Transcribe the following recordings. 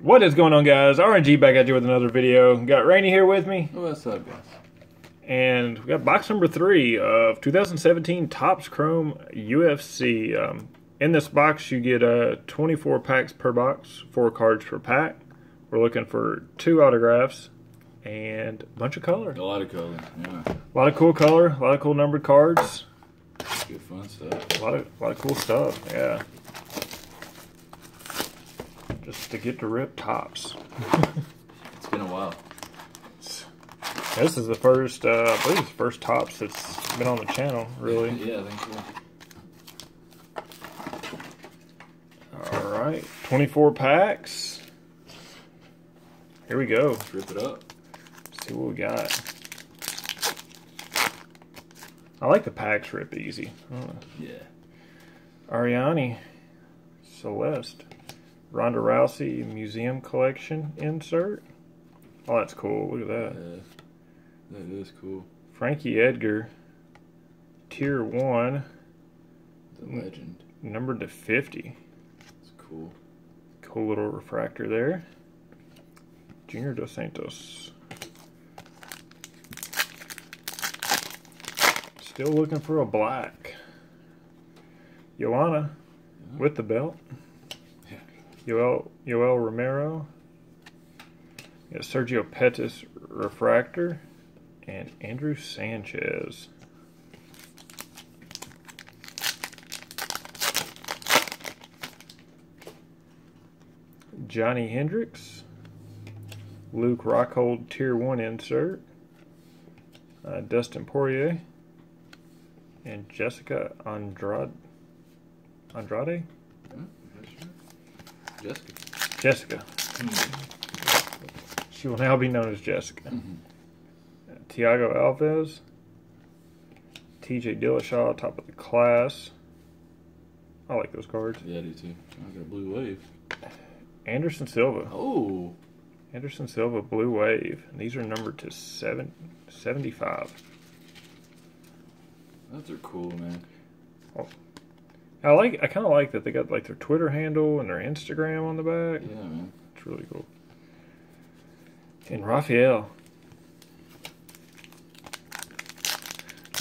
What is going on, guys? RNG back at you with another video. Got Rainey here with me. What's up, guys? And we got box number 3 of 2017 Topps Chrome UFC. In this box, you get 24 packs per box, 4 cards per pack. We're looking for 2 autographs and a bunch of color. A lot of color, yeah. A lot of cool color, a lot of cool numbered cards. Good fun stuff. A lot of cool stuff, yeah. Just to get to rip Topps. It's been a while. This is the first, I believe it's the first Topps that's been on the channel, really. Yeah, I think so. Alright, 24 packs. Here we go. Let's rip it up. Let's see what we got. I like the packs rip easy. Yeah. Ariane, Celeste, Ronda Rousey Museum Collection insert. Oh, that's cool. Look at that. Yeah, that is cool. Frankie Edgar, Tier 1. The legend. Numbered to 50. It's cool. Cool little refractor there. Junior Dos Santos. Still looking for a black. Joanna with the belt. Yeah. Yoel Romero. Yeah, Sergio Pettis refractor. And Andrew Sanchez. Johnny Hendricks. Luke Rockhold Tier 1 insert. Dustin Poirier. And Jessica Andrade? Jessica. She will now be known as Jessica. Thiago Alves. TJ Dillashaw, top of the class. I like those cards. Yeah, I do too. I got a blue wave. Anderson Silva. Oh. Anderson Silva, blue wave. And these are numbered to 75. Those are cool, man. Oh. I kind of like that they got like their Twitter handle and their Instagram on the back. Yeah, man. It's really cool. And Raphael.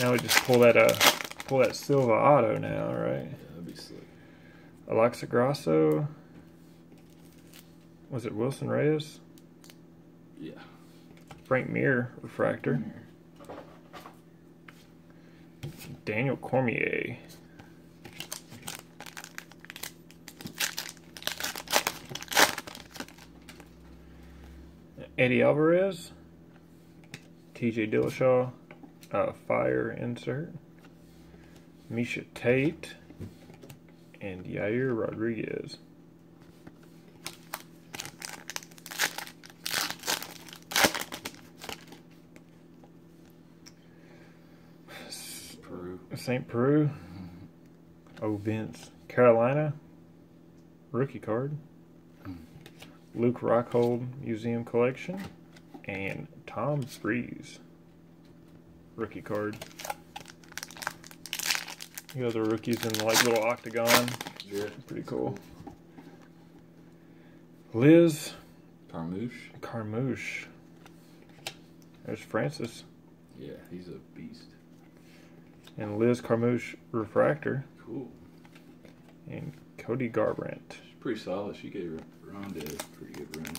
Now we just pull that Silva auto now, right? Yeah, that'd be slick. Alexa Grasso. Was it Wilson Reyes? Yeah. Frank Mir refractor. Daniel Cormier. Eddie Alvarez. TJ Dillashaw. Fire insert. Misha Tate. And Yair Rodriguez. St. Peru. Oh, Vince. Carolina. Rookie card. Luke Rockhold Museum Collection. And Tom Breeze. Rookie card. You got the rookies in like little octagon. Yeah. Pretty cool. Liz. Carmouche. There's Francis. Yeah, he's a beast. And Liz Carmouche refractor. Cool. And Cody Garbrandt. She's pretty solid. She gave Ronda a pretty good run.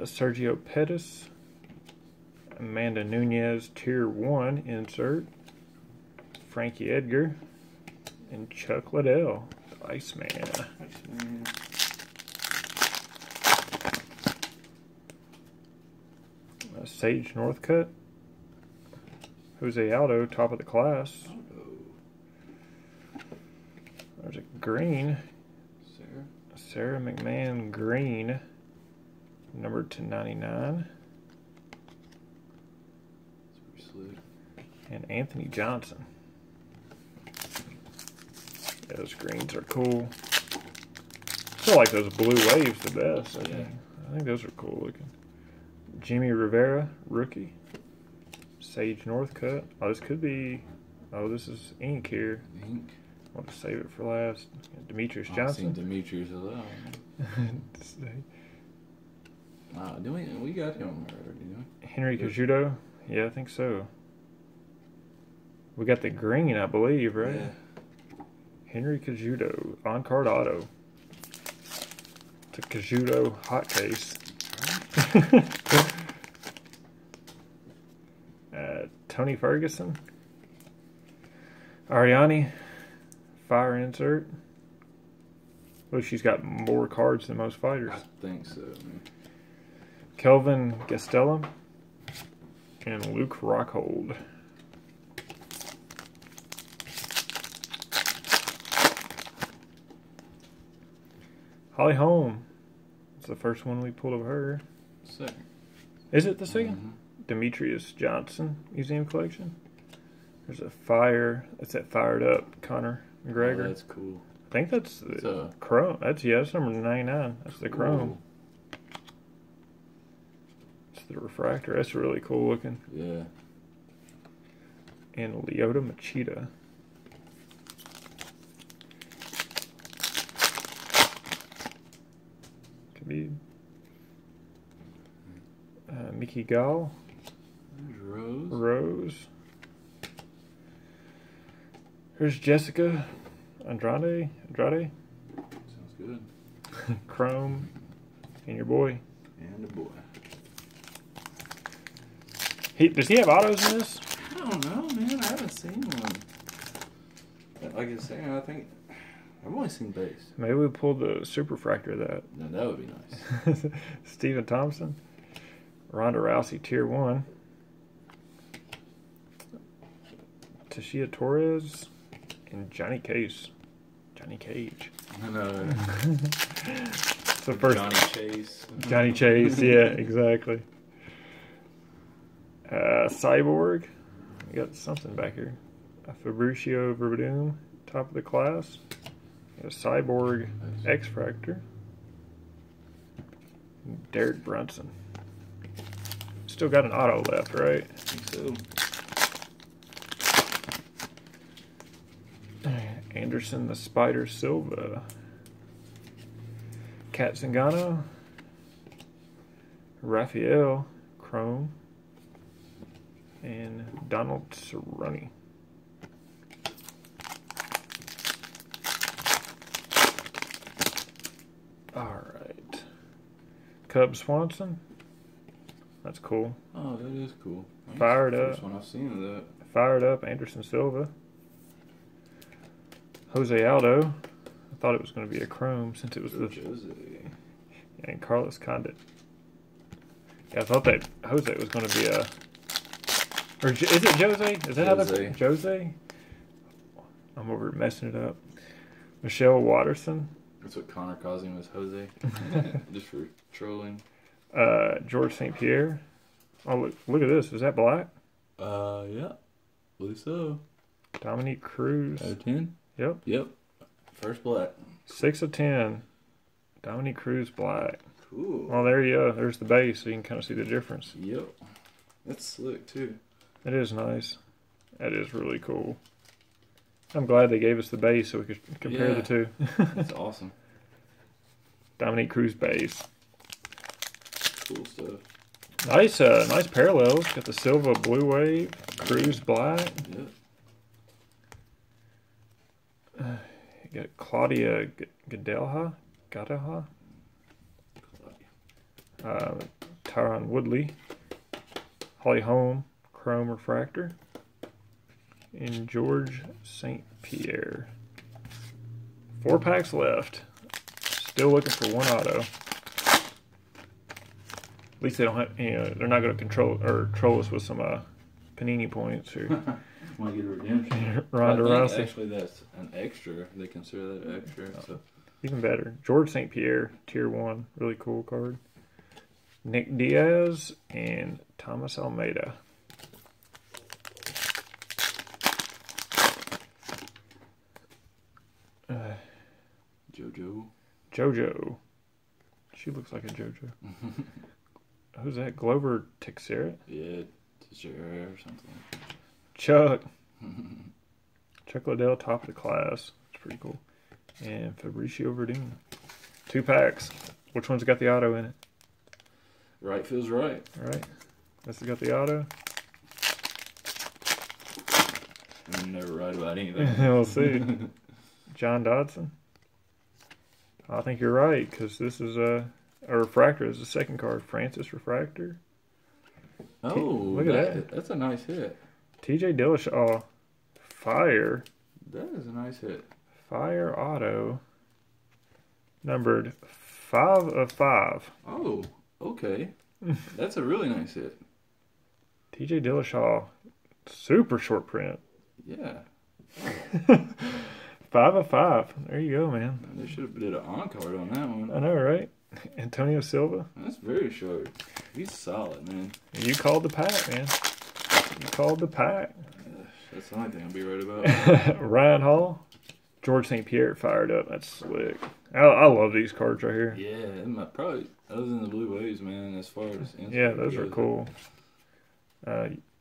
Sergio Pettis. Amanda Nunez Tier 1 insert. Frankie Edgar. And Chuck Liddell, the Iceman. Sage Northcutt. Jose Aldo, top of the class. There's a green. Sarah McMahon green. Numbered to 99. That's pretty slick. And Anthony Johnson. Yeah, those greens are cool. I feel like those blue waves the best. I think those are cool looking. Jimmy Rivera, rookie. Sage Northcutt. Oh, this could be. Oh, this is ink here. Ink. Want to save it for last. Demetrius I've Johnson. seen Demetrius as well. Wow, we got him already, didn't we? Henry Cajudo. Yeah, I think so. We got the green, I believe, right? Yeah. Henry Cajudo. On-card auto. It's a Cajudo hot case. Tony Ferguson. Ariane. Fire insert. Looks she's got more cards than most fighters. I think so, man. Kelvin Gastelum. And Luke Rockhold. Holly Holm. It's the first one we pulled of her. Second. Is it the second? Mm-hmm. Demetrius Johnson Museum Collection. There's a fire. That's that fired up Conor McGregor. Oh, that's cool. I think that's the chrome. That's number 99. That's the chrome. It's the refractor. That's really cool looking. Yeah. And Lyoto Machida. Could be Mickey Gall. There's Rose. Rose. Here's Jessica Andrade. Sounds good. Chrome. And your boy. And the boy. Does he have autos in this? I don't know, man. I haven't seen one. Like I was saying, I think I've only seen base. Maybe we pulled the super fractor of that. No, that would be nice. Stephen Thompson. Ronda Rousey Tier 1. Tashia Torres. And Johnny Cage. Johnny Cage. I know. So first, Johnny Chase. Johnny Chase, yeah, exactly. Cyborg. We got something back here. Fabricio Verdum, top of the class. A Cyborg X-Fractor. Derek Brunson. Still got an auto left, right? I think so. Anderson the Spider Silva. Kat Zingano. Raphael Chrome. And Donald Cerrone. Alright. Cub Swanson. That's cool. Oh, that is cool. Fired up. First one I've seen of that. Fired up Anderson Silva. Jose Aldo. I thought it was going to be a chrome since it was the... Jose. And Carlos Condit. Yeah, I thought that Jose was going to be a... Or is it Jose? Is that Jose. how the... Jose? I'm over messing it up. Michelle Watterson. That's what Connor calls him, was Jose. Just for trolling. George St. Pierre. Oh, look at this. Is that black? Yeah. Believe so. Dominique Cruz. Out of 10? Yep. Yep. First black. 6 of 10. Dominique Cruz black. Cool. Well, there you go. There's the base, so you can kind of see the difference. Yep. That's slick, too. It is nice. That is really cool. I'm glad they gave us the base so we could compare the two. That's awesome. Dominique Cruz base. Cool stuff. Nice parallels. Got the Silva blue wave, Cruz black. Yep. You got Claudia Gadelha. Tyron Woodley. Holly Holm, Chrome Refractor. And George St. Pierre. 4 packs left. Still looking for one auto. At least they don't have, they're not going to troll us with some Panini points or Want to get a redemption? Ronda Rousey. Actually, that's an extra. They consider that extra. So. Even better. George St. Pierre, Tier 1. Really cool card. Nick Diaz and Thomas Almeida. JoJo. She looks like a JoJo. Who's that? Glover Teixeira? Yeah, Teixeira or something. Chuck. Chuck Liddell, top of the class. pretty cool. And Fabricio Verdum. 2 packs. Which one's got the auto in it? Right feels right. All right. This has got the auto. I'm never right about anything. We'll see. John Dodson. I think you're right, because this is a refractor. This is the second card. Francis Refractor. Oh, look at that. That's a nice hit. TJ Dillashaw. Fire. That is a nice hit. Fire auto. Numbered 5 of 5. Oh, okay. That's a really nice hit. TJ Dillashaw. Super short print. Yeah. 5 of 5. There you go, man. They should have did an on-card on that one. I know, right? Antonio Silva. That's very short. He's solid, man. You called the pack, man. You called the pack. That's the only thing I'll be right about. Ryan Hall. George St. Pierre fired up. That's slick. I love these cards right here. Yeah, probably other than the blue waves, man. As far as yeah, those are cool.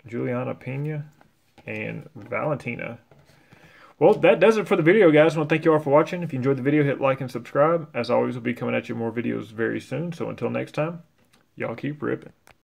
Juliana Pena and Valentina. Well, that does it for the video, guys. I want to thank you all for watching. If you enjoyed the video, hit like and subscribe. As always, we'll be coming at you more videos very soon. So until next time, y'all keep ripping.